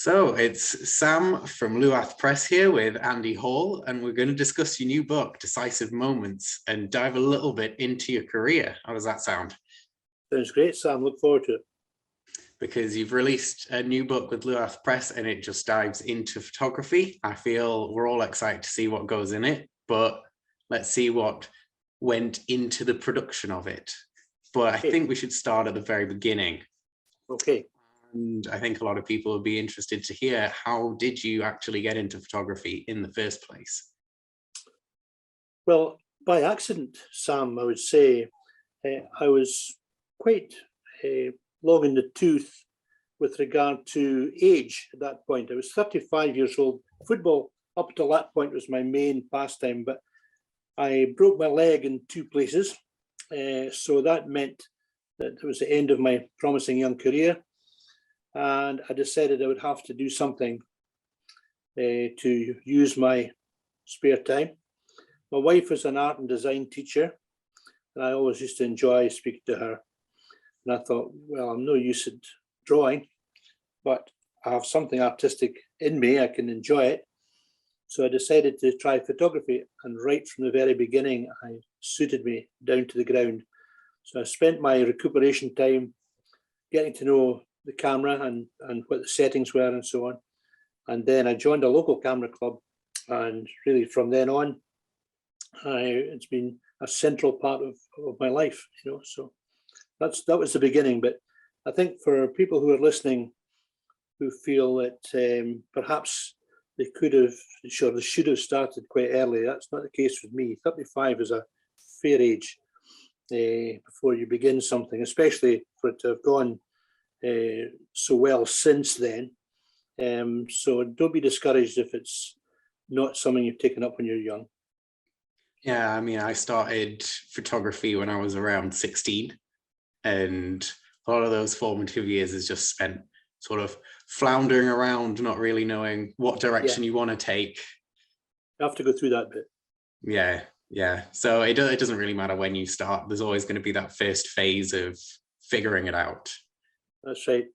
So it's Sam from Luath Press here with Andy Hall, and we're going to discuss your new book, Decisive Moments, and dive a little bit into your career. How does that sound? Sounds great, Sam. Look forward to it. Because you've released a new book with Luath Press and it just dives into photography. I feel we're all excited to see what goes in it, but let's see what went into the production of it. But I think we should start at the very beginning. Okay. And I think a lot of people would be interested to hear, how did you actually get into photography in the first place? Well, by accident, Sam, I would say. I was quite long in the tooth with regard to age at that point. I was 35 years old. Football up till that point was my main pastime, but I broke my leg in two places. So that meant that it was the end of my promising young career. And I decided I would have to do something to use my spare time. My wife was an art and design teacher, and I always used to enjoy speaking to her. And I thought, well, I'm no use at drawing, but I have something artistic in me, I can enjoy it. So I decided to try photography, and right from the very beginning, it suited me down to the ground. So I spent my recuperation time getting to know the camera and what the settings were and so on. And then I joined a local camera club, and really from then on, it's been a central part of my life, you know. So that was the beginning. But I think for people who are listening who feel that perhaps they should have started quite early, that's not the case with me. 35 is a fair age before you begin something, especially for it to have gone so well since then. So don't be discouraged if it's not something you've taken up when you're young. Yeah, I mean, I started photography when I was around 16, and a lot of those formative years is just spent sort of floundering around, not really knowing what direction you want to take. You have to go through that bit. Yeah. So it doesn't really matter when you start. There's always going to be that first phase of figuring it out. That's right.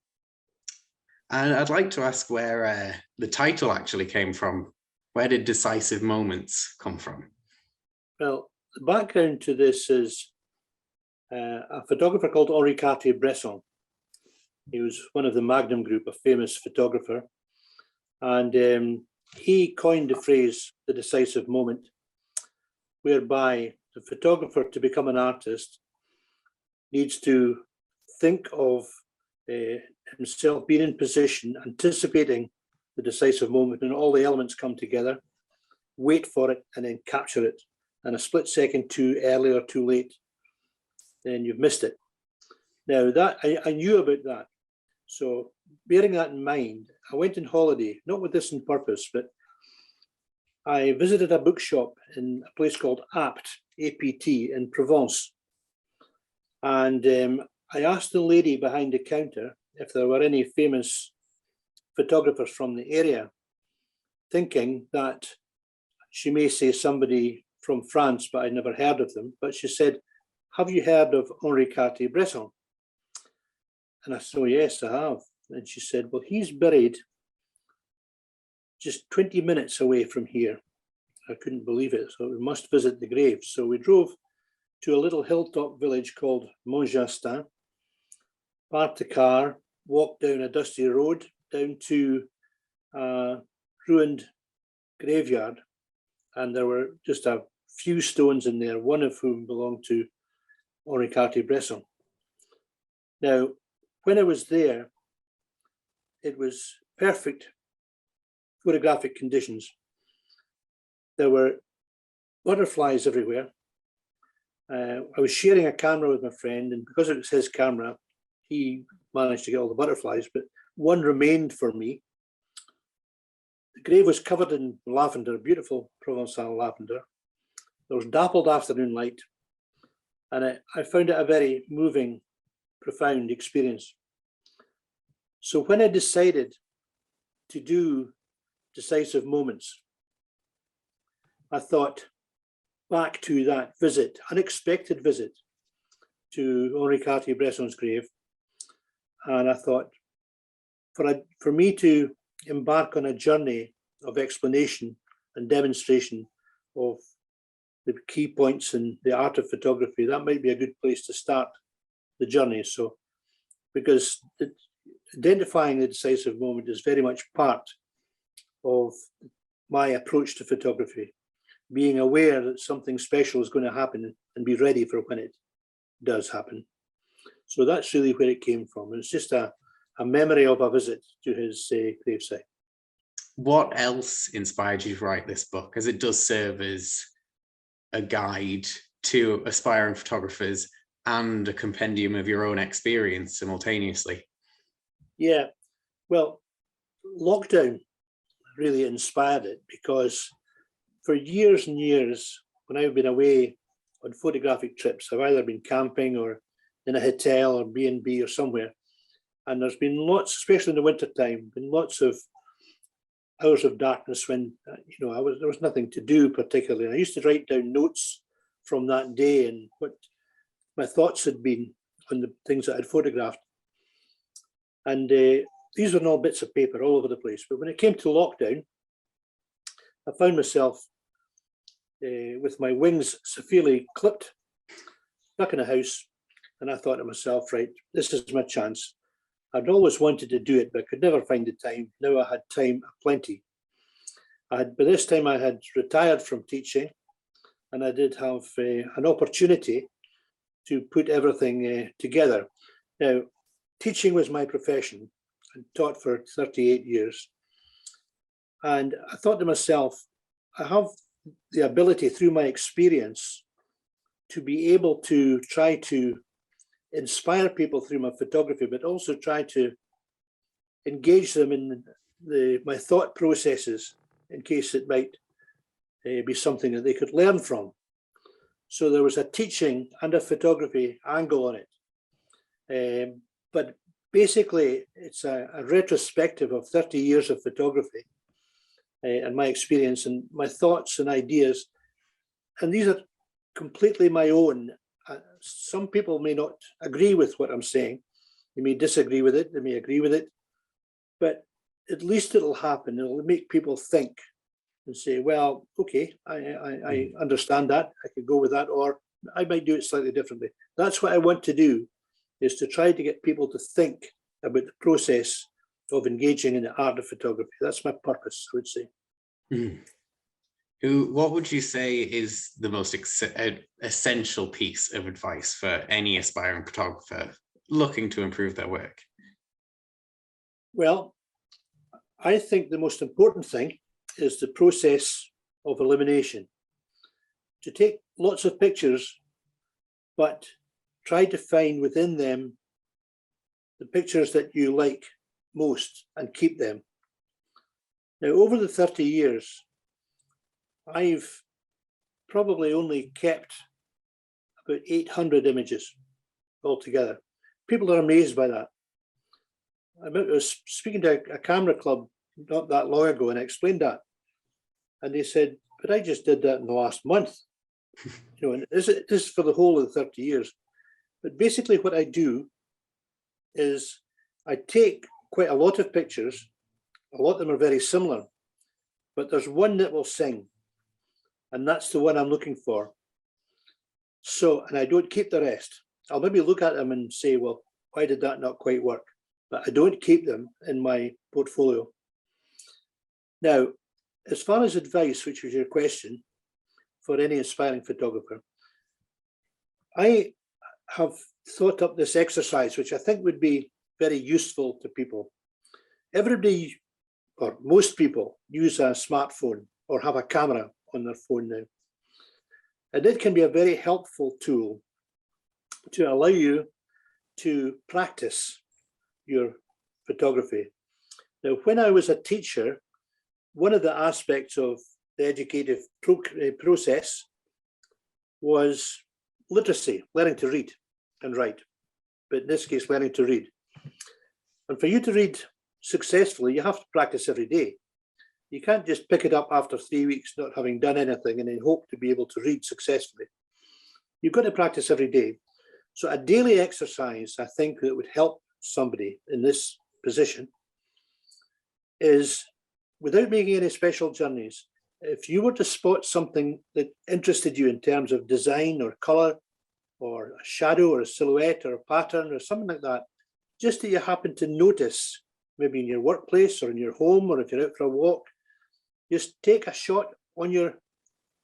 And I'd like to ask where the title actually came from. Where did Decisive Moments come from? Well, the background to this is a photographer called Henri Cartier-Bresson. He was one of the Magnum Group, a famous photographer. And he coined the phrase, the decisive moment, whereby the photographer, to become an artist, needs to think of himself being in position, anticipating the decisive moment, and all the elements come together, wait for it, and then capture it. And a split second too early or too late, then you've missed it. Now that I knew about that. So bearing that in mind, I went on holiday, not with this in purpose, but I visited a bookshop in a place called Apt, A-P-T, in Provence. And I asked the lady behind the counter if there were any famous photographers from the area, thinking that she may say somebody from France, but I'd never heard of them. But she said, have you heard of Henri Cartier-Bresson? And I said, oh, yes, I have. And she said, well, he's buried just 20 minutes away from here. I couldn't believe it, so we must visit the grave. So we drove to a little hilltop village called Montjastin, parked the car, walked down a dusty road, down to a ruined graveyard. And there were just a few stones in there, one of whom belonged to Henri Cartier-Bresson. Now, when I was there, it was perfect photographic conditions. There were butterflies everywhere. I was sharing a camera with my friend, and because it was his camera, he managed to get all the butterflies, but one remained for me. The grave was covered in lavender, beautiful Provençal lavender. There was dappled afternoon light, and I found it a very moving, profound experience. So when I decided to do Decisive Moments, I thought back to that visit, unexpected visit to Henri Cartier-Bresson's grave, and I thought, for me to embark on a journey of explanation and demonstration of the key points in the art of photography, that might be a good place to start the journey. So, because identifying the decisive moment is very much part of my approach to photography, being aware that something special is going to happen and be ready for when it does happen. So that's really where it came from. It's just a memory of a visit to his gravesite. What else inspired you to write this book, as it does serve as a guide to aspiring photographers and a compendium of your own experience simultaneously? Yeah, well, lockdown really inspired it, because for years and years, when I've been away on photographic trips, I've either been camping or in a hotel or B&B or somewhere, and there's been lots, especially in the winter time, been lots of hours of darkness when there was nothing to do particularly. And I used to write down notes from that day and what my thoughts had been on the things that I'd photographed. And these were all bits of paper all over the place. But when it came to lockdown, I found myself with my wings severely clipped, stuck in a house. And I thought to myself, right, this is my chance. I'd always wanted to do it, but I could never find the time. Now I had time plenty. By this time I had retired from teaching, and I did have an opportunity to put everything together. Now, teaching was my profession. I taught for 38 years. And I thought to myself, I have the ability through my experience to be able to try to inspire people through my photography, but also try to engage them in my thought processes in case it might be something that they could learn from. So there was a teaching and a photography angle on it. But basically, it's a retrospective of 30 years of photography and my experience and my thoughts and ideas. And these are completely my own. Some people may not agree with what I'm saying. They may disagree with it. They may agree with it. But at least it'll happen. It'll make people think and say, well, okay, I understand that. I could go with that, or I might do it slightly differently. That's what I want to do, is to try to get people to think about the process of engaging in the art of photography. That's my purpose, I would say. Mm. What would you say is the most essential piece of advice for any aspiring photographer looking to improve their work? Well, I think the most important thing is the process of elimination. To take lots of pictures, but try to find within them the pictures that you like most and keep them. Now, over the 30 years, I've probably only kept about 800 images altogether. People are amazed by that. I was speaking to a camera club not that long ago, and I explained that. And they said, but I just did that in the last month. And this is for the whole of the 30 years. But basically what I do is I take quite a lot of pictures. A lot of them are very similar, but there's one that will sing. And that's the one I'm looking for. So, and I don't keep the rest. I'll maybe look at them and say, well, why did that not quite work? But I don't keep them in my portfolio. Now, as far as advice, which was your question, for any aspiring photographer, I have thought up this exercise, which I think would be very useful to people. Everybody, or most people, use a smartphone or have a camera on their phone now. And it can be a very helpful tool to allow you to practice your photography. Now, when I was a teacher, one of the aspects of the educative process was literacy, learning to read and write, but in this case, learning to read. And for you to read successfully, you have to practice every day. You can't just pick it up after 3 weeks not having done anything and then hope to be able to read successfully. You've got to practice every day. So a daily exercise, I think, that would help somebody in this position is, without making any special journeys, if you were to spot something that interested you in terms of design or color or a shadow or a silhouette or a pattern or something like that, just that you happen to notice, maybe in your workplace or in your home, or if you're out for a walk, just take a shot on your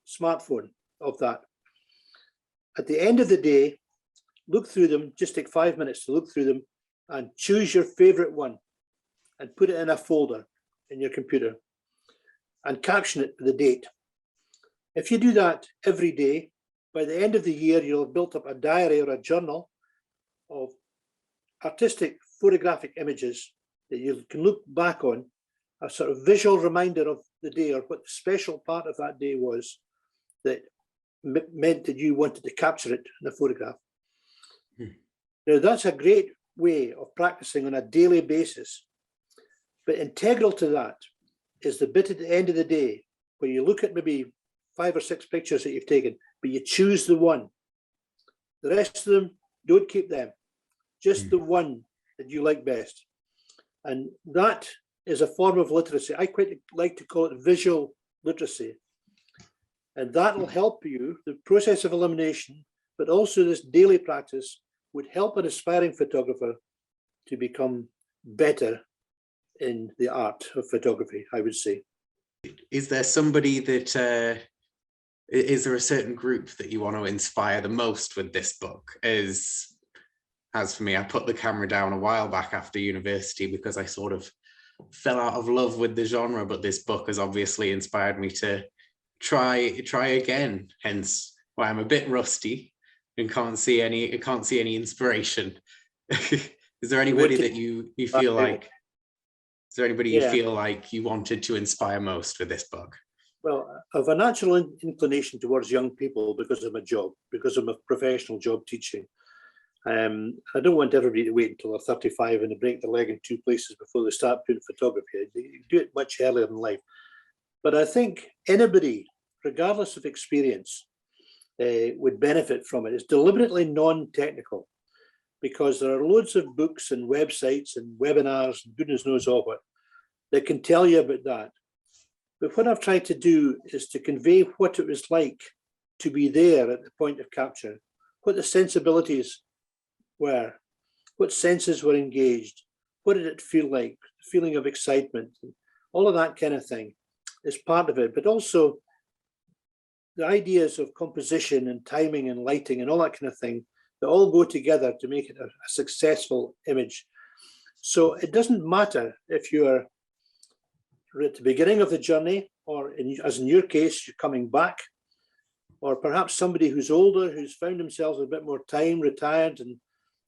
smartphone of that. At the end of the day, look through them, just take 5 minutes to look through them and choose your favorite one and put it in a folder in your computer and caption it with the date. If you do that every day, by the end of the year, you'll have built up a diary or a journal of artistic photographic images that you can look back on, a sort of visual reminder of the day or what the special part of that day was that meant that you wanted to capture it in a photograph. Now, that's a great way of practicing on a daily basis, but integral to that is the bit at the end of the day where you look at maybe 5 or 6 pictures that you've taken, but you choose the one. The rest of them, don't keep them, just the one that you like best. And that is a form of literacy. I quite like to call it visual literacy. And that will help you, the process of elimination, but also this daily practice would help an aspiring photographer to become better in the art of photography, I would say. Is there somebody that, is there a certain group that you want to inspire the most with this book? As for me, I put the camera down a while back after university because I sort of fell out of love with the genre, but this book has obviously inspired me to try again, hence why I'm a bit rusty and can't see any inspiration. Is there anybody that you feel like, is there anybody you feel like you wanted to inspire most with this book? Well, I have a natural inclination towards young people because of my job, because of my professional job teaching. I don't want everybody to wait until they're 35 and they break their leg in 2 places before they start doing photography. They do it much earlier in life. But I think anybody, regardless of experience, would benefit from it. It's deliberately non-technical because there are loads of books and websites and webinars and goodness knows all what that can tell you about that. But what I've tried to do is to convey what it was like to be there at the point of capture, what the sensibilities were, what senses were engaged, what did it feel like, the feeling of excitement, all of that kind of thing is part of it, but also the ideas of composition and timing and lighting and all that kind of thing that all go together to make it a successful image. So it doesn't matter if you're at the beginning of the journey or as in your case, you're coming back, or perhaps somebody who's older, who's found themselves a bit more time, retired, and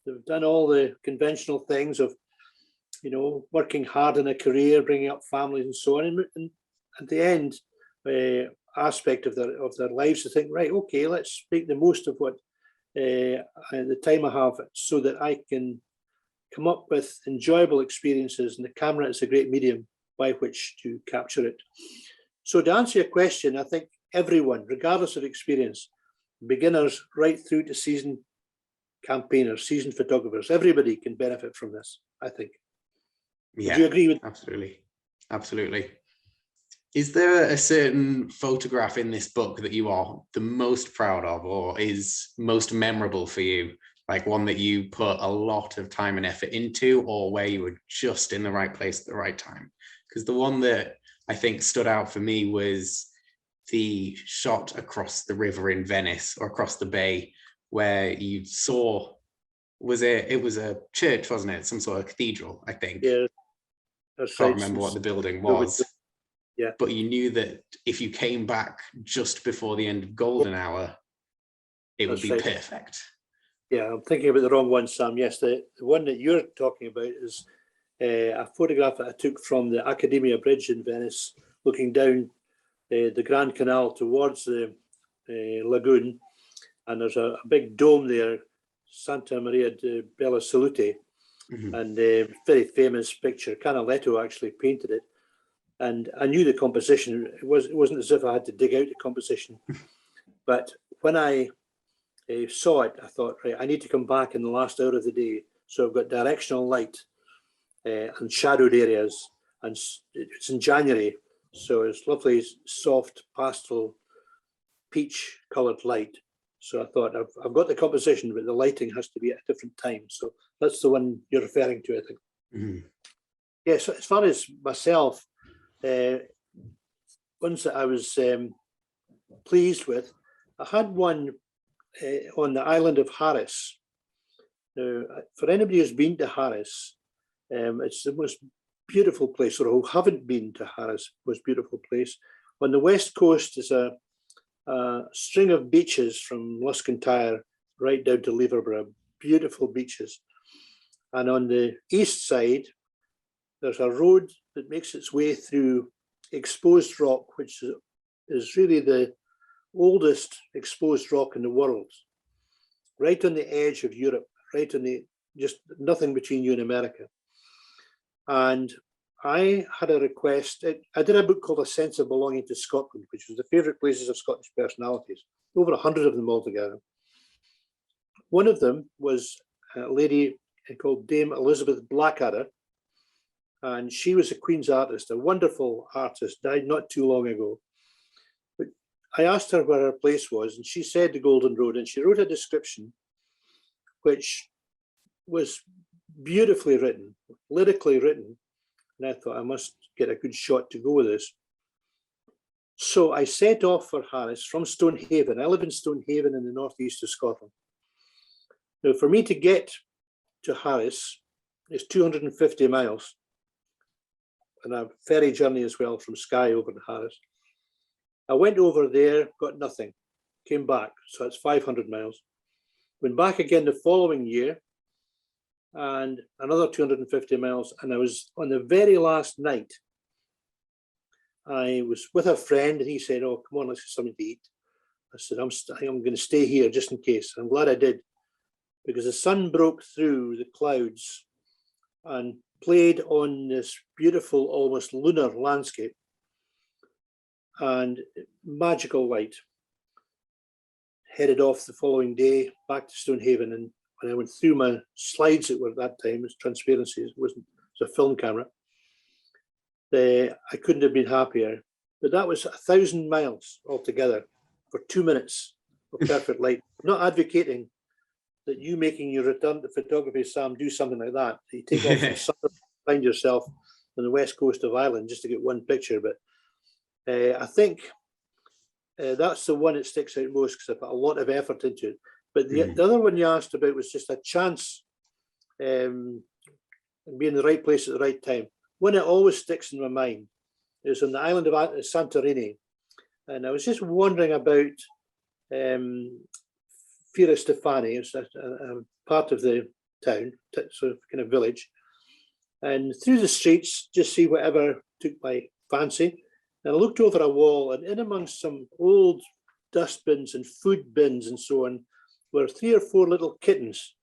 they've done all the conventional things of, you know, working hard in a career, bringing up families and so on. And at the end aspect of their lives to think, right, okay, let's make the most of what the time I have so that I can come up with enjoyable experiences, and the camera is a great medium by which to capture it. So to answer your question, I think everyone, regardless of experience, beginners right through to seasoned campaigners, seasoned photographers, everybody can benefit from this, I think. Yeah, would you agree with? Absolutely. Is there a certain photograph in this book that you are the most proud of or is most memorable for you? Like one that you put a lot of time and effort into, or where you were just in the right place at the right time? Because the one that I think stood out for me was the shot across the river in Venice, or across the bay, where you saw, it was a church, wasn't it? Some sort of cathedral, I think. Yeah. Can't remember what the building was. Yeah. But you knew that if you came back just before the end of golden hour, it would be perfect. Yeah, I'm thinking about the wrong one, Sam. Yes, the one that you're talking about is a photograph that I took from the Accademia Bridge in Venice, looking down the Grand Canal towards the lagoon. And there's a big dome there, Santa Maria de Bella Salute, and a very famous picture. Canaletto actually painted it. And I knew the composition. It wasn't as if I had to dig out the composition. But when I saw it, I thought, right, I need to come back in the last hour of the day. So I've got directional light and shadowed areas. and it's in January, so it's lovely, soft pastel peach coloured light. So I thought, I've got the composition, but the lighting has to be at a different time. So that's the one you're referring to, I think. Mm-hmm. Yeah, so as far as myself, ones that I was pleased with, I had one on the island of Harris. Now, for anybody who's been to Harris, it's the most beautiful place, or who haven't been to Harris, most beautiful place. On the west coast is a string of beaches from Luscantire right down to Leverborough, beautiful beaches. And on the east side, there's a road that makes its way through exposed rock, which is really the oldest exposed rock in the world, right on the edge of Europe, right on the, just nothing between you and America. And I had a request. I did a book called A Sense of Belonging to Scotland, which was the favourite places of Scottish personalities, over 100 of them altogether. One of them was a lady called Dame Elizabeth Blackadder, and she was a Queen's artist, a wonderful artist, died not too long ago. But I asked her where her place was, and she said the Golden Road, and she wrote a description which was beautifully written, lyrically written. And I thought, I must get a good shot to go with this. So I set off for Harris from Stonehaven. I live in Stonehaven in the northeast of Scotland. Now, for me to get to Harris, it's 250 miles. And a ferry journey as well from Skye over to Harris. I went over there, got nothing, came back. So it's 500 miles. Went back again the following year, and another 250 miles. And I was on the very last night, I was with a friend, and he said, "Oh, come on, let's get something to eat." I said, I'm going to stay here just in case. I'm glad I did, because the sun broke through the clouds and played on this beautiful, almost lunar landscape, and magical light. Headed off the following day back to Stonehaven, and when I went through my slides that were at that time, it's transparency, it was a film camera, I couldn't have been happier. But that was 1,000 miles altogether for 2 minutes of perfect light. I'm not advocating that you making your return to photography, Sam, do something like that. You take off from Sunderland, find yourself on the west coast of Ireland just to get one picture. But I think that's the one that sticks out most, because I put a lot of effort into it. But the other one you asked about was just a chance and be in the right place at the right time. One that always sticks in my mind is on the island of Santorini. And I was just wondering about Fira Stefani. It's a part of the town, sort of kind of village. And through the streets, just see whatever took my fancy. And I looked over a wall, and in amongst some old dustbins and food bins and so on were 3 or 4 little kittens,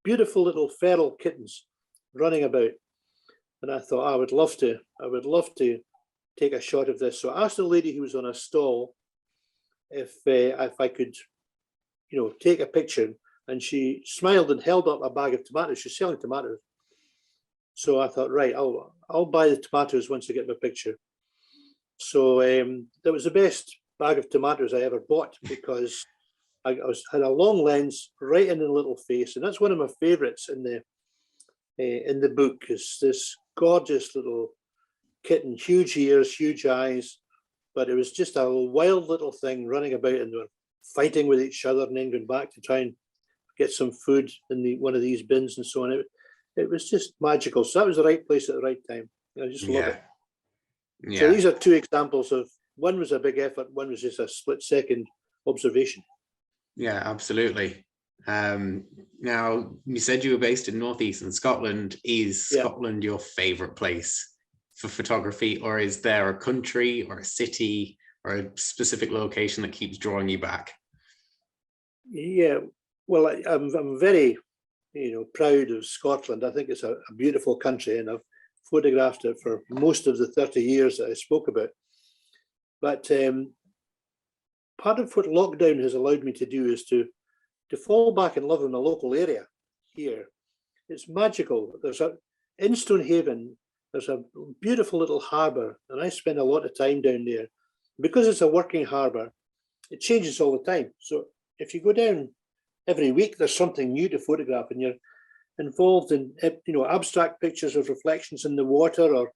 beautiful little feral kittens running about. And I thought, I would love to take a shot of this. So I asked the lady who was on a stall if I could, take a picture. And she smiled and held up a bag of tomatoes. She's selling tomatoes. So I thought, right, I'll buy the tomatoes once I get my picture. So that was the best bag of tomatoes I ever bought, because I had a long lens right in the little face, and that's one of my favourites in the book. Is this gorgeous little kitten, huge ears, huge eyes, but it was just a wild little thing running about, and they were fighting with each other, and then going back to try and get some food in one of these bins and so on. It was just magical. So that was the right place at the right time. I just love it. Yeah. So these are 2 examples of, one was a big effort, one was just a split-second observation. Yeah, absolutely. Now, you said you were based in northeastern Scotland. Is Scotland your favourite place for photography, or is there a country or a city or a specific location that keeps drawing you back? Yeah, well, I'm very, proud of Scotland. I think it's a beautiful country, and I've photographed it for most of the 30 years that I spoke about. But part of what lockdown has allowed me to do is to fall back in love in the local area here. It's magical. In Stonehaven, there's a beautiful little harbour, and I spend a lot of time down there. Because it's a working harbour, it changes all the time. So if you go down every week, there's something new to photograph, and you're involved in, you know, abstract pictures of reflections in the water,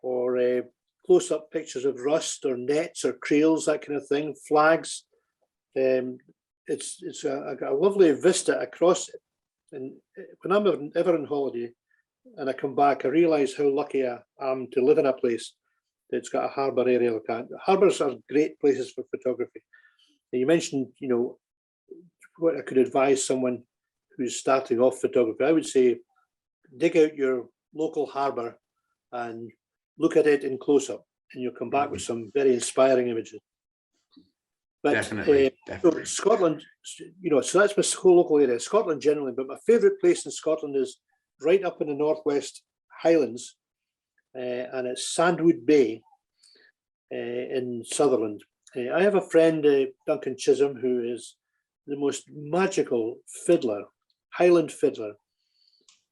or close-up pictures of rust or nets or creels, that kind of thing, flags. It's a lovely vista across it. And when I'm ever on holiday and I come back, I realise how lucky I am to live in a place that's got a harbour area like that. Harbours are great places for photography. And you mentioned, you know, what I could advise someone who's starting off photography. I would say dig out your local harbour and look at it in close-up, and you'll come back with some very inspiring images. But Definitely. So Scotland, you know, so that's my whole local area, Scotland generally, but my favourite place in Scotland is right up in the northwest Highlands, and it's Sandwood Bay in Sutherland. I have a friend, Duncan Chisholm, who is the most magical fiddler, Highland fiddler.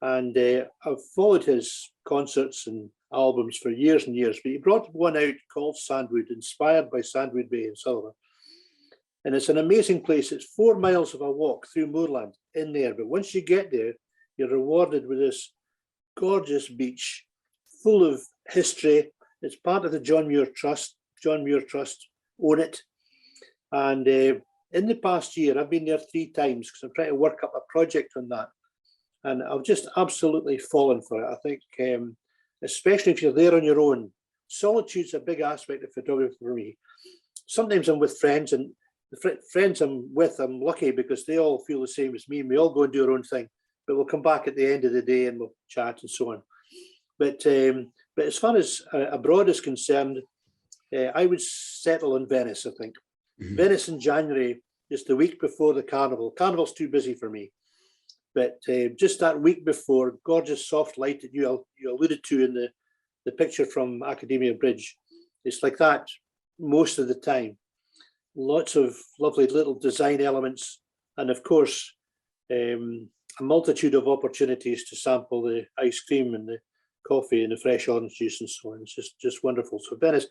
And I've followed his concerts and albums for years and years, but he brought one out called Sandwood, inspired by Sandwood Bay in Sutherland. And it's an amazing place. It's 4 miles of a walk through moorland in there. But once you get there, you're rewarded with this gorgeous beach full of history. It's part of the John Muir Trust. John Muir Trust own it. And in the past year, I've been there 3 times because I'm trying to work up a project on that. And I've just absolutely fallen for it. I think, especially if you're there on your own, solitude's a big aspect of photography for me. Sometimes I'm with friends, and the friends I'm with, I'm lucky because they all feel the same as me, and we all go and do our own thing. But we'll come back at the end of the day and we'll chat and so on. But as far as abroad is concerned, I would settle in Venice, I think. Mm-hmm. Venice in January, just the week before the carnival. Carnival's too busy for me. But just that week before, gorgeous soft light that you alluded to in the picture from Academia Bridge. It's like that most of the time. Lots of lovely little design elements, and of course, a multitude of opportunities to sample the ice cream and the coffee and the fresh orange juice and so on. It's just wonderful. So Venice.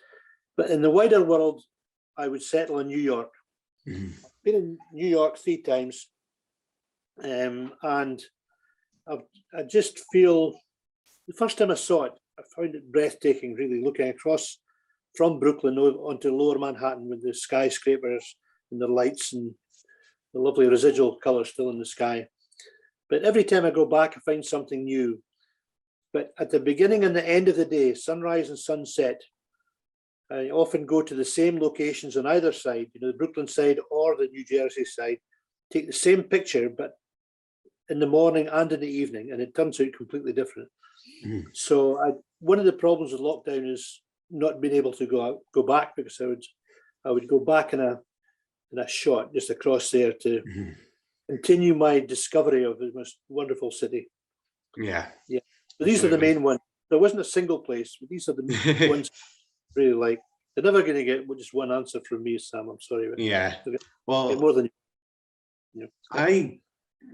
But in the wider world, I would settle in New York. Mm-hmm. I've been in New York 3 times. And I just feel, the first time I saw it, I found it breathtaking, really, looking across from Brooklyn onto lower Manhattan with the skyscrapers and the lights and the lovely residual color still in the sky. But every time I go back, I find something new. But at the beginning and the end of the day, sunrise and sunset, I often go to the same locations on either side, you know, the Brooklyn side or the New Jersey side, take the same picture, but in the morning and in the evening, and it turns out completely different. Mm. So one of the problems with lockdown is not being able to go back, because I would go back in a shot just across there to continue my discovery of the most wonderful city. Yeah. But these are the main ones. There wasn't a single place, but these are the ones I really like. They're never going to get just one answer from me, Sam. I'm sorry. Yeah. Well, more than you. I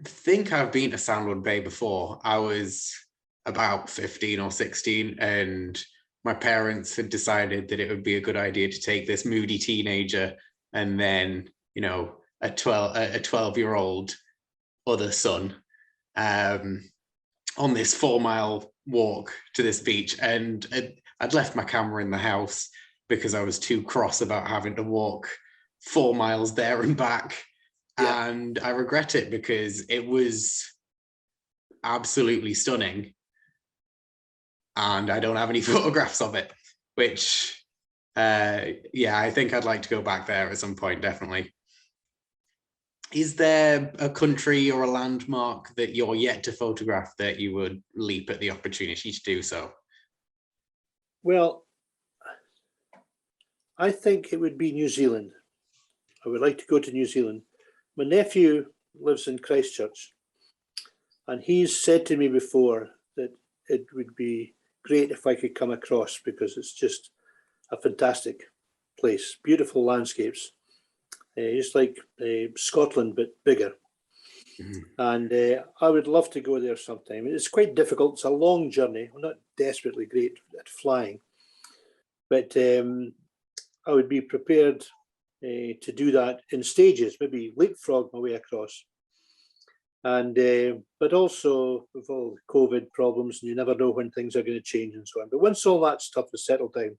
think I've been to Sandwood Bay before. I was about 15 or 16, and my parents had decided that it would be a good idea to take this moody teenager and then, you know, a 12-year-old other son on this 4-mile walk to this beach. And I'd left my camera in the house because I was too cross about having to walk 4 miles there and back. Yeah. And I regret it because it was absolutely stunning. And I don't have any photographs of it, which, I think I'd like to go back there at some point, definitely. Is there a country or a landmark that you're yet to photograph that you would leap at the opportunity to do so? Well, I think it would be New Zealand. I would like to go to New Zealand. My nephew lives in Christchurch, and he's said to me before that it would be great if I could come across, because it's just a fantastic place, beautiful landscapes, just like Scotland, but bigger. Mm-hmm. And I would love to go there sometime. It's quite difficult. It's a long journey. Well, not desperately great at flying. But I would be prepared to do that in stages, maybe leapfrog my way across. And but also with all the COVID problems, and you never know when things are going to change and so on. But once all that stuff is settled down,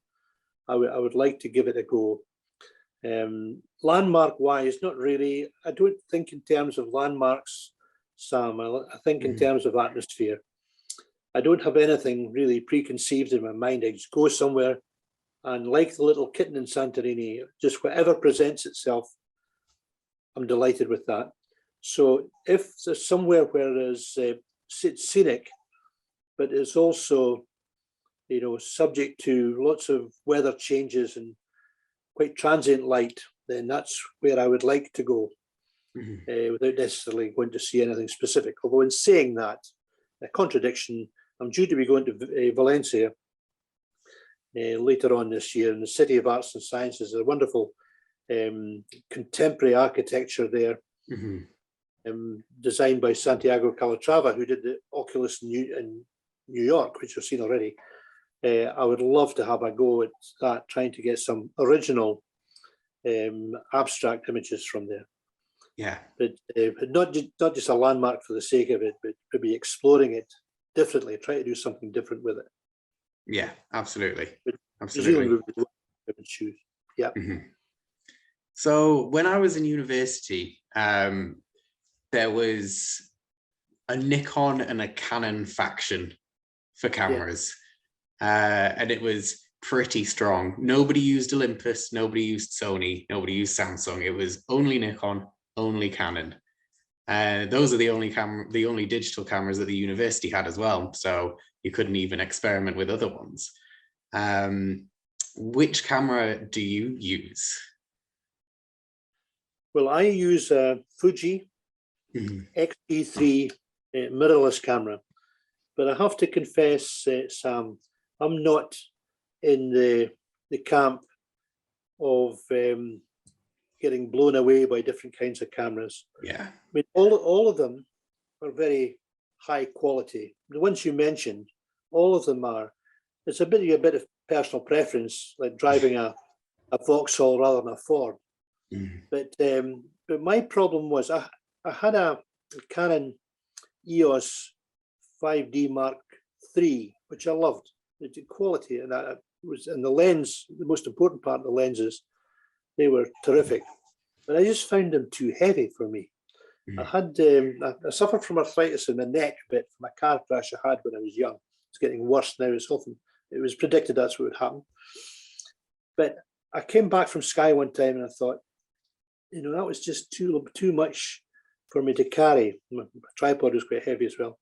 I would like to give it a go. Landmark wise, not really. I don't think in terms of landmarks, Sam. I think in terms of atmosphere. I don't have anything really preconceived in my mind. I just go somewhere, and like the little kitten in Santorini, just whatever presents itself, I'm delighted with that. So if there's somewhere where there's it's scenic, but it's also, you know, subject to lots of weather changes and quite transient light, then that's where I would like to go, without necessarily going to see anything specific. Although in saying that, a contradiction, I'm due to be going to Valencia later on this year, in the City of Arts and Sciences. A wonderful contemporary architecture there, designed by Santiago Calatrava, who did the Oculus in New York, which I've seen already. I would love to have a go at that, trying to get some original abstract images from there. Yeah. But not just a landmark for the sake of it, but maybe exploring it differently, try to do something different with it. Yeah, absolutely. But Absolutely. New Zealand would choose. Yeah. So when I was in university, there was a Nikon and a Canon faction for cameras. And it was pretty strong. Nobody used Olympus, nobody used Sony, nobody used Samsung. It was only Nikon, only Canon. Those are the only digital cameras that the university had as well. So you couldn't even experiment with other ones. Which camera do you use? Well, I use a Fuji X-T3 mirrorless camera, but I have to confess, Sam, I'm not in the camp of getting blown away by different kinds of cameras. Yeah. I mean, all of them are very high quality. The ones you mentioned, all of them are. It's a bit of personal preference, like driving a Vauxhall rather than a Ford. But my problem was I had a Canon EOS 5D Mark III, which I loved. The quality, and that was, and the lens, the most important part of the lenses, they were terrific. But I just found them too heavy for me. I had I suffered from arthritis in my neck a bit from a car crash I had when I was young. It's getting worse now. It was predicted that's what would happen. But I came back from Skye one time and I thought, you know, that was just too much for me to carry. My tripod was quite heavy as well.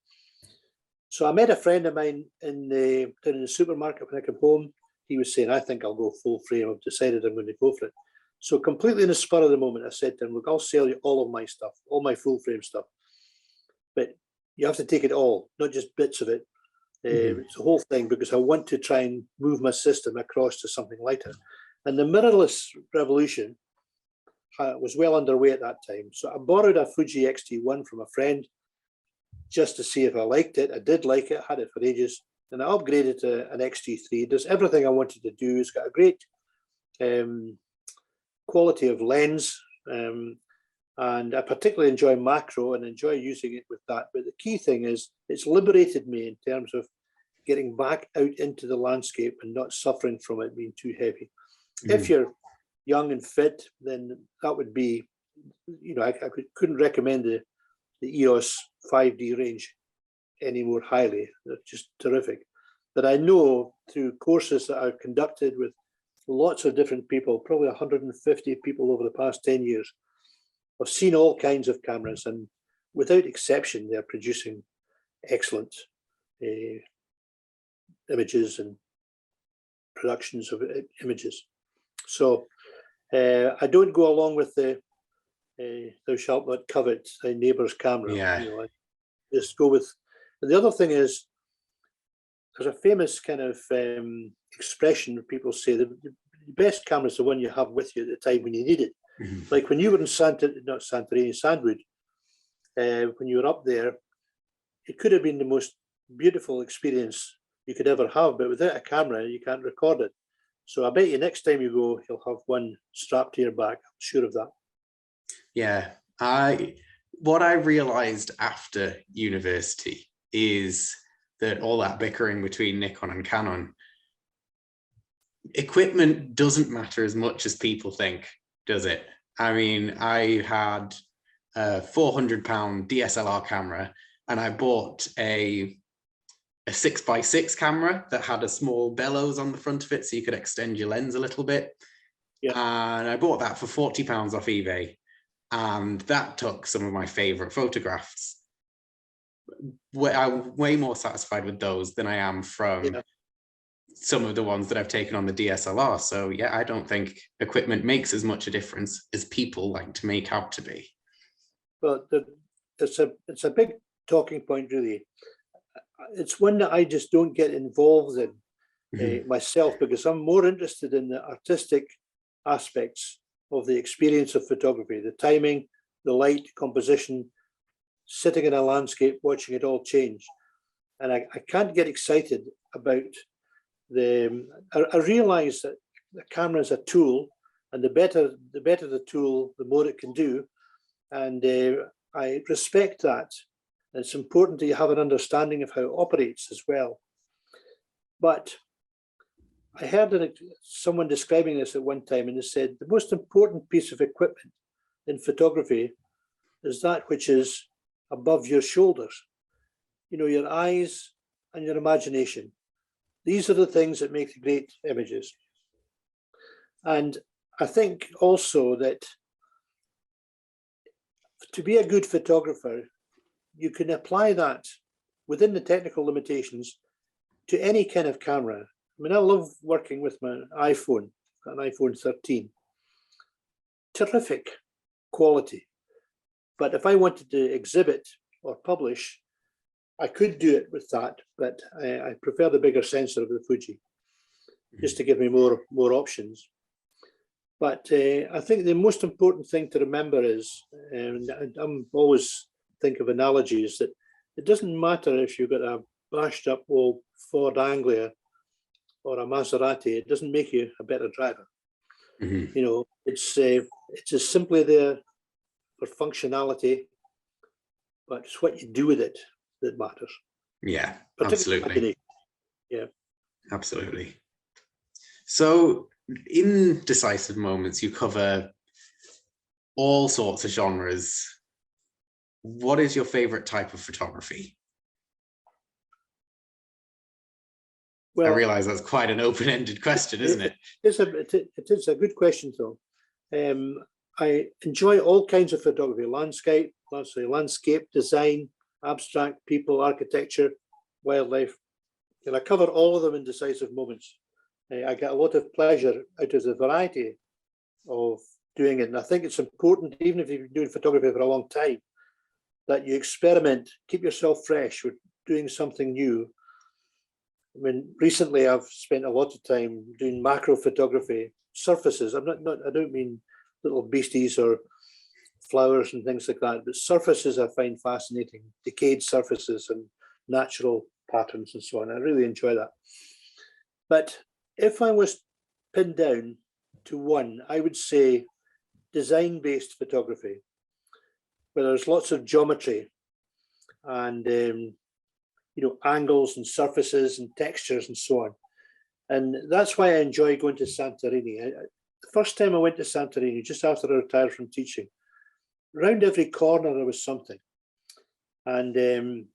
So I met a friend of mine down in the supermarket when I came home. He was saying, I think I'll go full frame. I've decided I'm going to go for it. So completely in the spur of the moment, I said to him, look, I'll sell you all of my stuff, all my full frame stuff. But you have to take it all, not just bits of it. It's the whole thing, because I want to try and move my system across to something lighter. And the mirrorless revolution was well underway at that time. So I borrowed a Fuji X-T1 from a friend just to see if I liked it. I did like it, had it for ages. And I upgraded to an X-T3. It does everything I wanted to do. It's got a great quality of lens. And I particularly enjoy macro and enjoy using it with that. But the key thing is it's liberated me in terms of getting back out into the landscape and not suffering from it being too heavy. If you're young and fit, then that would be, you know, I couldn't recommend the EOS 5D range any more highly. They're just terrific. But I know through courses that I've conducted with lots of different people, probably 150 people over the past 10 years, I've seen all kinds of cameras, and without exception, they're producing excellent images and productions of images. So I don't go along with the thou shalt not covet thy neighbour's camera. Yeah. You know, I just go with. And the other thing is, there's a famous kind of expression that people say the best camera is the one you have with you at the time when you need it. Like when you were in Sandwood, when you were up there, it could have been the most beautiful experience you could ever have, but without a camera, you can't record it. So I bet you next time you go, you'll have one strapped to your back. I'm sure of that. Yeah, what I realized after university is that all that bickering between Nikon and Canon, equipment doesn't matter as much as people think, does it? I mean, I had a £400 DSLR camera, and I bought a 6x6 camera that had a small bellows on the front of it so you could extend your lens a little bit. Yeah. And I bought that for £40 off eBay. And that took some of my favorite photographs. I'm way more satisfied with those than I am from some of the ones that I've taken on the DSLR. So yeah, I don't think equipment makes as much a difference as people like to make out to be. Well, it's a big talking point, really. It's one that I just don't get involved in myself, because I'm more interested in the artistic aspects of the experience of photography, the timing, the light, composition, sitting in a landscape, watching it all change. And I can't get excited about I realize that the camera is a tool, and the better the tool, the more it can do. And I respect that. It's important that you have an understanding of how it operates as well. But I heard someone describing this at one time, and they said the most important piece of equipment in photography is that which is above your shoulders. You know, your eyes and your imagination. These are the things that make the great images. And I think also that to be a good photographer, you can apply that within the technical limitations to any kind of camera. I mean, I love working with my iPhone, an iPhone 13. Terrific quality. But if I wanted to exhibit or publish, I could do it with that, but I prefer the bigger sensor of the Fuji, just to give me more options. But I think the most important thing to remember is, and I'm always think of analogies, that it doesn't matter if you've got a bashed up old Ford Anglia or a Maserati, it doesn't make you a better driver. You know, it's just simply there for functionality, but it's what you do with it that matters. Yeah, absolutely. Yeah, absolutely. So in Decisive Moments, you cover all sorts of genres. What is your favorite type of photography? Well, I realize that's quite an open-ended question, isn't it? It is a good question, though. I enjoy all kinds of photography: landscape design, abstract, people, architecture, wildlife. And I cover all of them in Decisive Moments. I get a lot of pleasure out of the variety of doing it. And I think it's important, even if you've been doing photography for a long time, that you experiment, keep yourself fresh with doing something new. I mean, recently I've spent a lot of time doing macro photography, surfaces. I don't mean little beasties or flowers and things like that, but surfaces I find fascinating, decayed surfaces and natural patterns and so on. I really enjoy that. But if I was pinned down to one, I would say design-based photography, where there's lots of geometry and you know, angles and surfaces and textures and so on. And that's why I enjoy going to Santorini. The first time I went to Santorini, just after I retired from teaching, around every corner there was something. And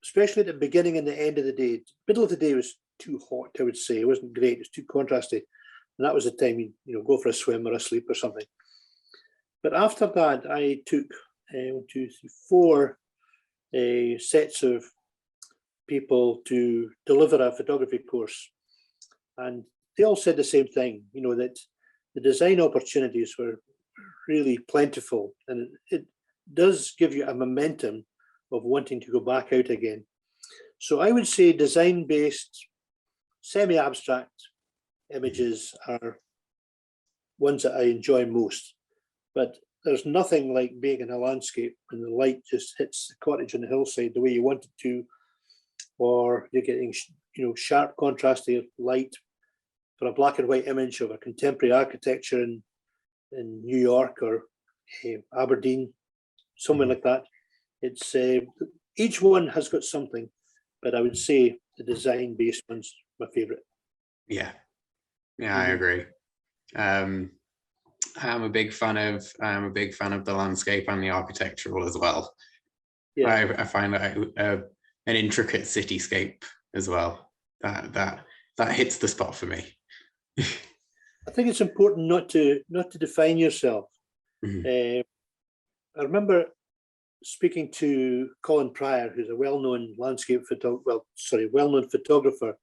especially at the beginning and the end of the day, middle of the day was too hot, I would say. It wasn't great, it was too contrasty. And that was the time you go for a swim or a sleep or something. But after that, I took 1, 2, 3, 4 sets of people to deliver a photography course. And they all said the same thing, you know, that the design opportunities were really plentiful. And it does give you a momentum of wanting to go back out again. So I would say design-based, semi-abstract images are ones that I enjoy most. But there's nothing like being in a landscape when the light just hits the cottage on the hillside the way you want it to, or you're getting sharp contrasting light for a black and white image of a contemporary architecture in New York or Aberdeen, somewhere like that. It's each one has got something, but I would say the design-based one's my favorite. Yeah, I agree. I'm a big fan of the landscape and the architectural as well. Yeah, I find that an intricate cityscape as well. That hits the spot for me. I think it's important not to define yourself. I remember speaking to Colin Pryor, who's a well-known well-known photographer,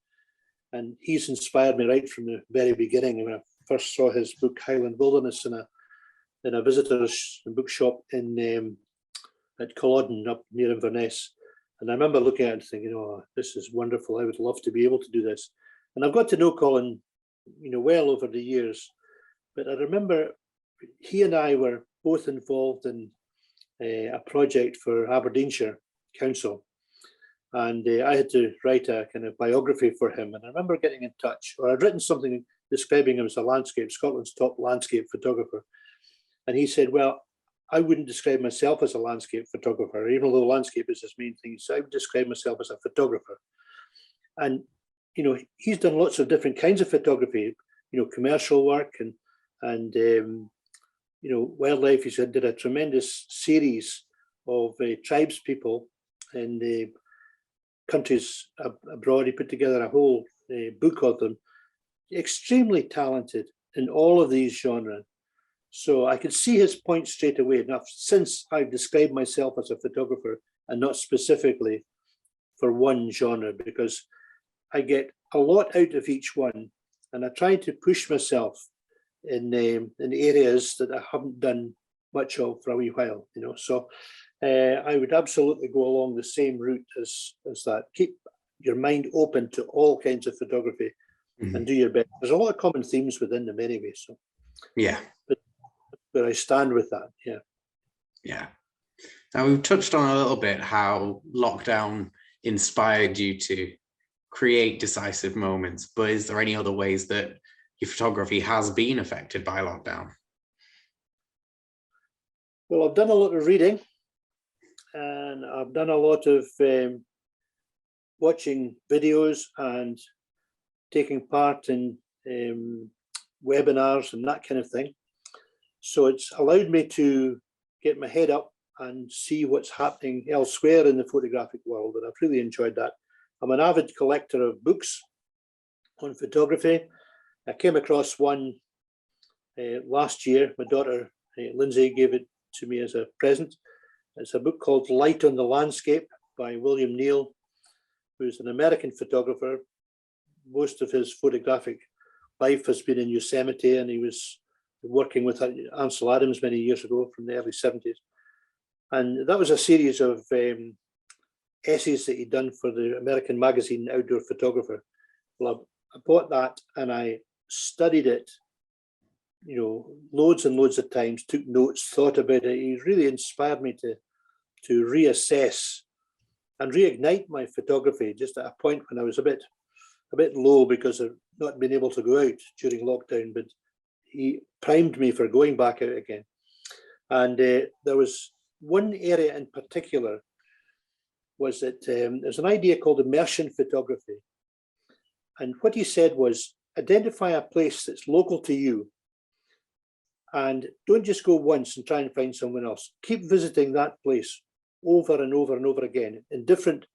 and he's inspired me right from the very beginning. When I first saw his book Highland Wilderness in a visitor's bookshop at Culloden up near Inverness, and I remember looking at it and thinking, "Oh, this is wonderful! I would love to be able to do this." And I've got to know Colin, well over the years, but I remember he and I were both involved in a project for Aberdeenshire Council, and I had to write a kind of biography for him. And I remember getting in touch, or I'd written something describing him as Scotland's top landscape photographer. And he said, "Well, I wouldn't describe myself as a landscape photographer, even though landscape is his main thing. So I would describe myself as a photographer." And he's done lots of different kinds of photography, commercial work and wildlife. He said did a tremendous series of tribes people in the countries abroad. He put together a whole book of them. Extremely talented in all of these genres. So I could see his point straight away. Now, since I've described myself as a photographer and not specifically for one genre, because I get a lot out of each one, and I try to push myself in areas that I haven't done much of for a wee while, So I would absolutely go along the same route as that. Keep your mind open to all kinds of photography and do your best. There's a lot of common themes within them anyway. So yeah, but I stand with that. Yeah. Now we've touched on a little bit how lockdown inspired you to create Decisive Moments, but is there any other ways that your photography has been affected by lockdown? Well, I've done a lot of reading, and I've done a lot of watching videos and taking part in webinars and that kind of thing. So it's allowed me to get my head up and see what's happening elsewhere in the photographic world, and I've really enjoyed that. I'm an avid collector of books on photography. I came across one last year. My daughter, Lindsay, gave it to me as a present. It's a book called Light on the Landscape by William Neal, who's an American photographer. Most of his photographic life has been in Yosemite, and he was working with Ansel Adams many years ago from the early 70s. And that was a series of essays that he'd done for the American magazine Outdoor Photographer. Well, I bought that and I studied it, loads and loads of times, took notes, thought about it. He really inspired me to reassess and reignite my photography just at a point when I was a bit low because of not being able to go out during lockdown, but he primed me for going back out again. And there was one area in particular, was that there's an idea called immersion photography. And what he said was, identify a place that's local to you and don't just go once and try and find someone else. Keep visiting that place over and over and over again in different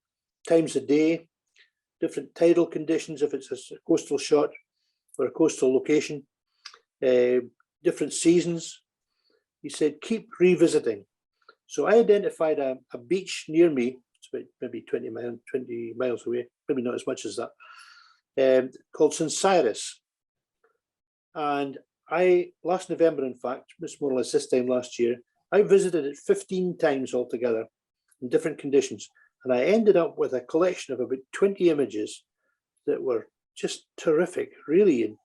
times of day, different tidal conditions, if it's a coastal shot or a coastal location, different seasons. He said, keep revisiting. So I identified a beach near me, it's about maybe 20 miles away, maybe not as much as that, called St. Cyrus. And last November, in fact, it's more or less this time last year, I visited it 15 times altogether in different conditions. And I ended up with a collection of about 20 images that were just terrific, really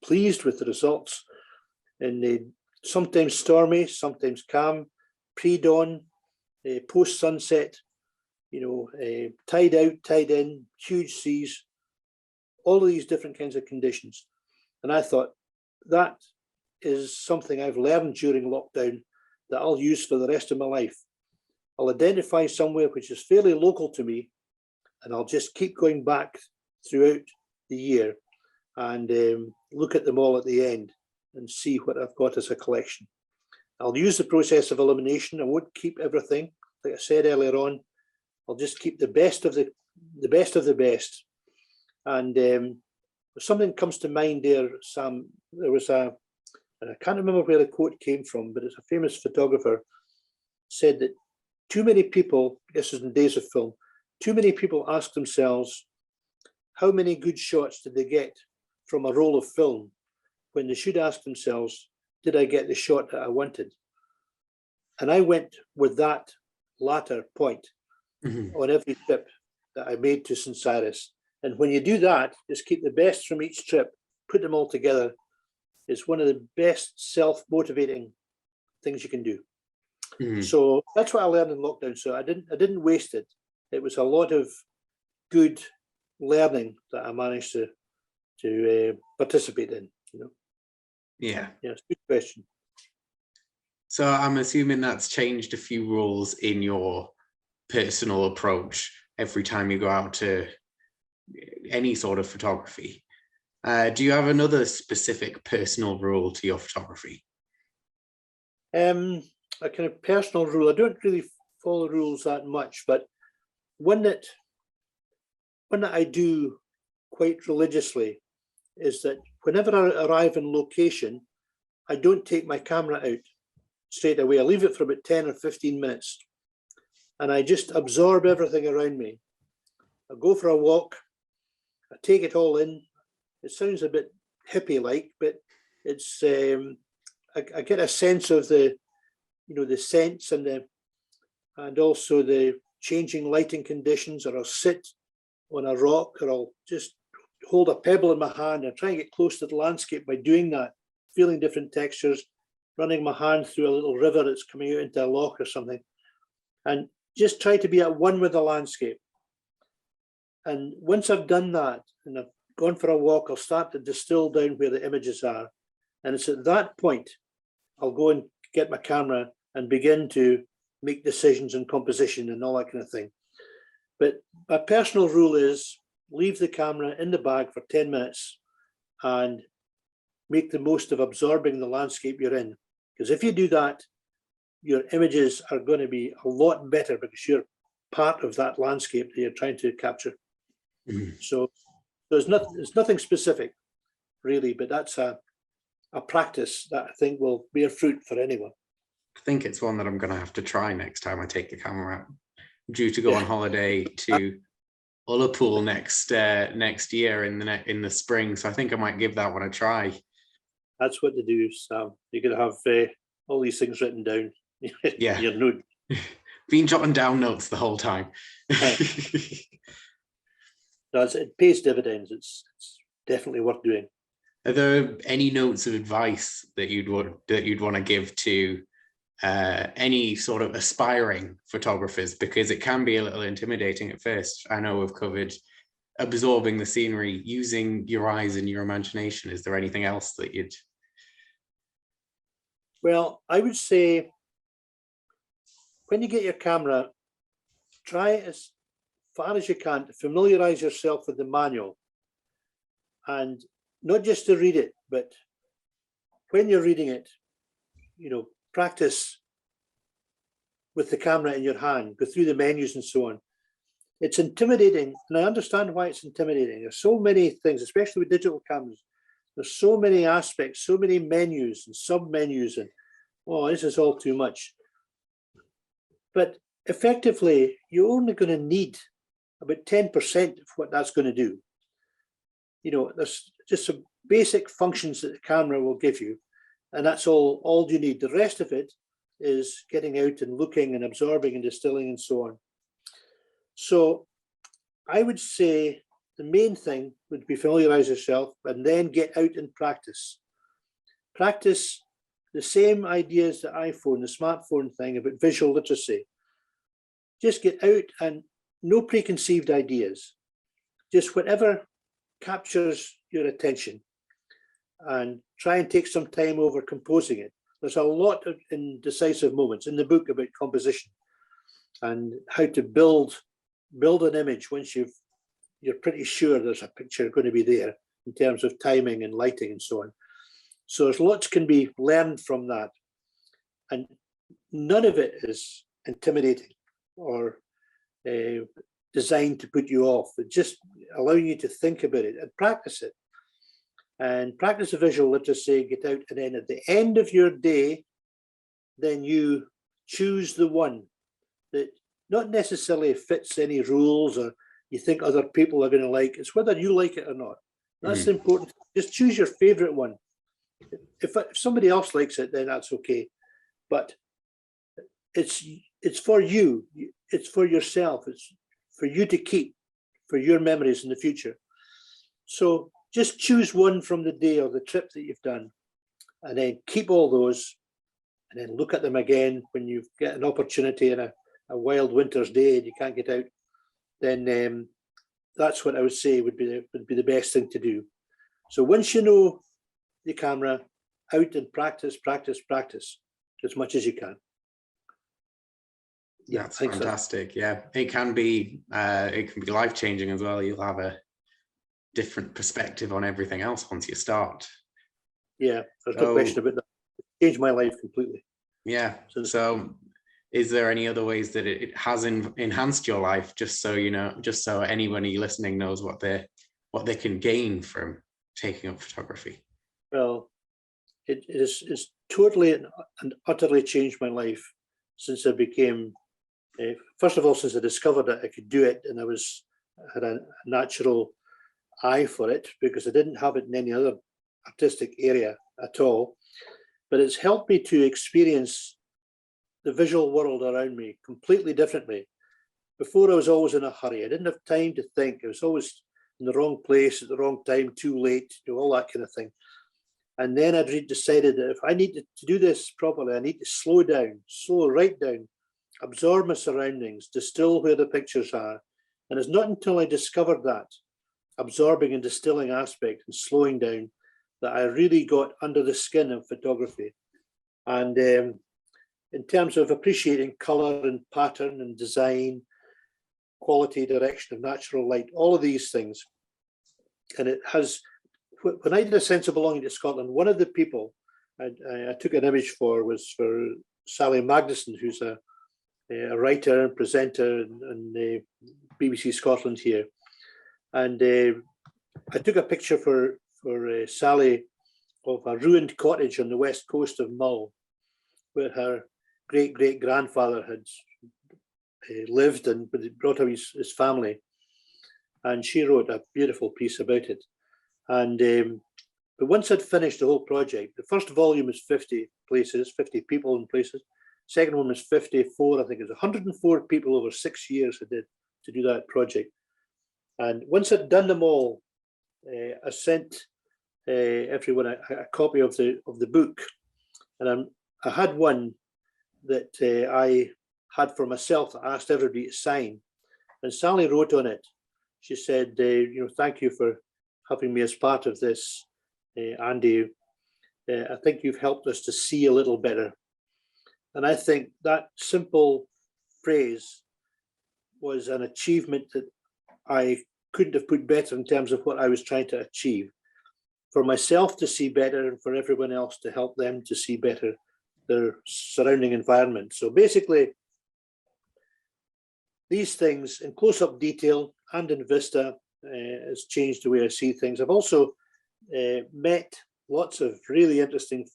pleased with the results. And sometimes stormy, sometimes calm, pre-dawn, post-sunset, tide out, tide in, huge seas, all of these different kinds of conditions. And I thought that is something I've learned during lockdown that I'll use for the rest of my life. I'll identify somewhere which is fairly local to me, and I'll just keep going back throughout the year and look at them all at the end and see what I've got as a collection. I'll use the process of elimination. I won't keep everything. Like I said earlier on, I'll just keep the best of the best of the best. And something comes to mind there, Sam. There was and I can't remember where the quote came from, but it's a famous photographer said that too many people, this is in days of film, too many people ask themselves, how many good shots did they get from a roll of film, when they should ask themselves, did I get the shot that I wanted? And I went with that latter point on every trip that I made to St. Cyrus. And when you do that, just keep the best from each trip, put them all together. It's one of the best self-motivating things you can do. So that's what I learned in lockdown. So I didn't waste it. It was a lot of good learning that I managed to participate in. You know. Yeah. Yeah, it's a good question. So I'm assuming that's changed a few rules in your personal approach every time you go out to any sort of photography. Do you have another specific personal rule to your photography? A kind of personal rule. I don't really follow rules that much, but one that I do quite religiously is that whenever I arrive in location, I don't take my camera out straight away. I leave it for about 10 or 15 minutes and I just absorb everything around me. I go for a walk, I take it all in. It sounds a bit hippie-like, but it's I get a sense of the scents and also the changing lighting conditions, or I'll sit on a rock, or I'll just hold a pebble in my hand and try and get close to the landscape by doing that, feeling different textures, running my hand through a little river that's coming out into a loch or something, and just try to be at one with the landscape. And once I've done that and I've gone for a walk, I'll start to distill down where the images are. And it's at that point I'll go and get my camera and begin to make decisions on composition and all that kind of thing. But my personal rule is leave the camera in the bag for 10 minutes and make the most of absorbing the landscape you're in. Because if you do that, your images are going to be a lot better because you're part of that landscape that you're trying to capture. So there's nothing specific really, but that's a practice that I think will bear fruit for anyone. I think it's one that I'm going to have to try next time I take the camera out. I'm due to go on holiday to Ullapool next year in the spring, so I think I might give that one a try. That's what to do, Sam. You're going to have all these things written down. Yeah. Your note. Been jotting down notes the whole time. No, it pays dividends. It's definitely worth doing. Are there any notes of advice that you'd want to give to any sort of aspiring photographers? Because it can be a little intimidating at first. I know we've covered absorbing the scenery, using your eyes and your imagination. Is there anything else that you'd? Well, I would say when you get your camera, try as far as you can to familiarize yourself with the manual, and not just to read it, but when you're reading it, practice with the camera in your hand, go through the menus and so on. It's intimidating, and I understand why it's intimidating. There's so many things, especially with digital cameras. There's so many aspects, so many menus and sub-menus, and this is all too much. But effectively, you're only going to need about 10% of what that's going to do. There's just some basic functions that the camera will give you, and that's all you need. The rest of it is getting out and looking and absorbing and distilling and so on. So I would say the main thing would be familiarize yourself and then get out and practice. Practice the same ideas, the iPhone, the smartphone thing about visual literacy. Just get out and no preconceived ideas. Just whatever captures your attention, and try and take some time over composing it. There's a lot in Decisive Moments in the book about composition and how to build an image once you're pretty sure there's a picture going to be there in terms of timing and lighting and so on. So there's lots can be learned from that, and none of it is intimidating or designed to put you off. It's just allowing you to think about it and practice it. And practice a visual literacy, get out, and then at the end of your day, then you choose the one that not necessarily fits any rules or you think other people are going to like. It's whether you like it or not. That's important. Just choose your favorite one. If somebody else likes it, then that's okay. But it's for you. It's for yourself. It's for you to keep for your memories in the future. So just choose one from the day or the trip that you've done, and then keep all those, and then look at them again when you get an opportunity in a wild winter's day and you can't get out. Then that's what I would say would be the best thing to do. So once you know the camera, out and practice as much as you can. Yeah, that's fantastic. So. Yeah, it can be life-changing as well. You'll have a different perspective on everything else once you start. Yeah, there's no question about that. It changed my life completely. Yeah. So is there any other ways that it has enhanced your life, just so you know, just so anybody listening knows what they can gain from taking up photography? Well, it's totally and utterly changed my life since I became, first of all, since I discovered that I could do it, and I had a natural eye for it because I didn't have it in any other artistic area at all. But it's helped me to experience the visual world around me completely differently. Before, I was always in a hurry. I didn't have time to think. I was always in the wrong place at the wrong time, too late, all that kind of thing. And then I'd decided that if I need to do this properly, I need to slow right down, absorb my surroundings, distill where the pictures are. And it's not until I discovered that absorbing and distilling aspect and slowing down that I really got under the skin of photography. And in terms of appreciating color and pattern and design, quality, direction of natural light, all of these things. And it has, when I did A Sense of Belonging to Scotland, one of the people I took an image was for Sally Magnuson, who's a writer and presenter and BBC Scotland here. And I took a picture for Sally of a ruined cottage on the west coast of Mull, where her great-great-grandfather had lived and brought up his family. And she wrote a beautiful piece about it. And but once I'd finished the whole project, the first volume was 50 places, 50 people and places. Second one was 54, I think it was 104 people over 6 years I did to do that project. And once I'd done them all, I sent everyone a copy of the book. And I had one that I had for myself that I asked everybody to sign. And Sally wrote on it. She said, thank you for having me as part of this, Andy. I think you've helped us to see a little better. And I think that simple phrase was an achievement that I couldn't have put better in terms of what I was trying to achieve. For myself to see better and for everyone else to help them to see better their surrounding environment. So basically, these things in close-up detail and in Vista has changed the way I see things. I've also met lots of really interesting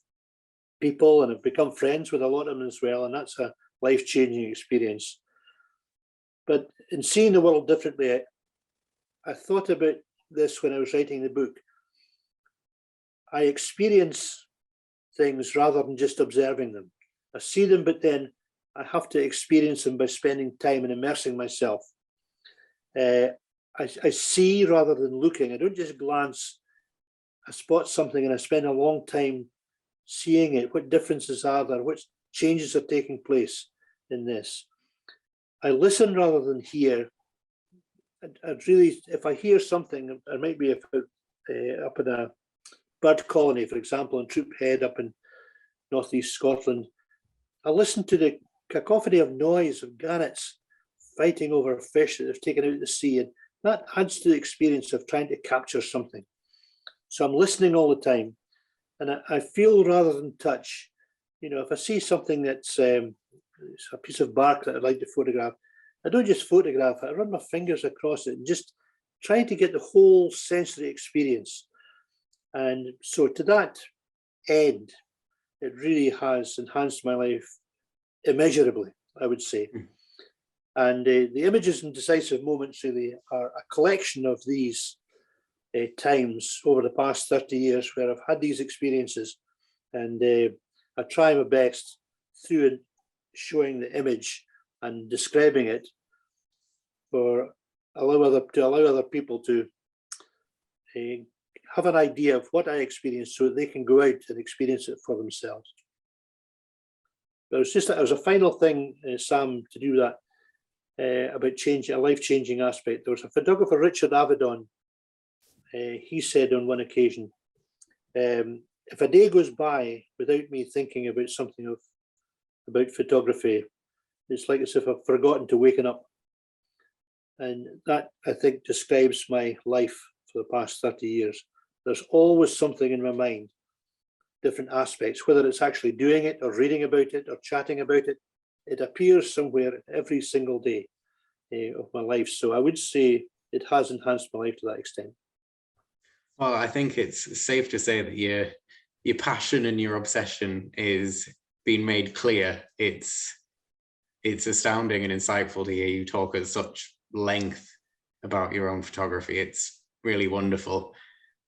people and have become friends with a lot of them as well, and that's a life-changing experience. But in seeing the world differently, I thought about this when I was writing the book. I experience things rather than just observing them. I see them, but then I have to experience them by spending time and immersing myself. I see rather than looking. I don't just glance. I spot something and I spend a long time seeing it. What differences are there? What changes are taking place in this? I listen rather than hear. I'd really, if I hear something, I might be up in a bird colony, for example, in Troop Head up in northeast Scotland. I listen to the cacophony of noise of gannets fighting over fish that they've taken out of the sea, and that adds to the experience of trying to capture something. So I'm listening all the time, and I feel rather than touch. You know, if I see something that's a piece of bark that I'd like to photograph, I don't just photograph it, I run my fingers across it and just try to get the whole sensory experience. And so to that end, it really has enhanced my life immeasurably, I would say. And the images in Decisive Moments really are a collection of these times over the past 30 years where I've had these experiences, and I try my best through showing the image and describing it for allow other people to have an idea of what I experienced so that they can go out and experience it for themselves. But it was a final thing, Sam, to do that about changing a life-changing aspect. There was a photographer, Richard Avedon. He said on one occasion, if a day goes by without me thinking about something about photography, it's like as if I've forgotten to waken up. And that, I think, describes my life for the past 30 years. There's always something in my mind, different aspects, whether it's actually doing it or reading about it or chatting about it. It appears somewhere every single day of my life. So I would say it has enhanced my life to that extent. Well, I think it's safe to say that your passion and your obsession is being made clear. It's astounding and insightful to hear you talk at such length about your own photography. It's really wonderful.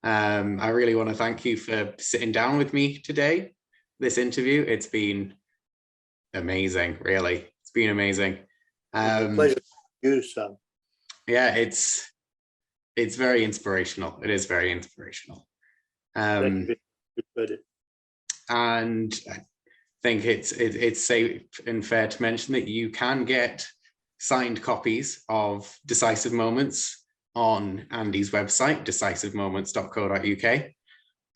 I really want to thank you for sitting down with me today, this interview. It's been amazing, really. It's been amazing. It's a pleasure to you, Sam. Yeah, it's very inspirational. It is very inspirational. Thank you. And I think it's safe and fair to mention that you can get signed copies of Decisive Moments on Andy's website, decisivemoments.co.uk.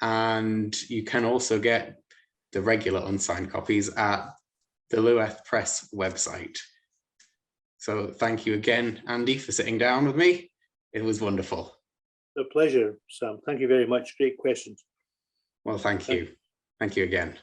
And you can also get the regular unsigned copies at the Luath Press website. So thank you again, Andy, for sitting down with me. It was wonderful. A pleasure, Sam. Thank you very much. Great questions. Well, thank you. Thank you again.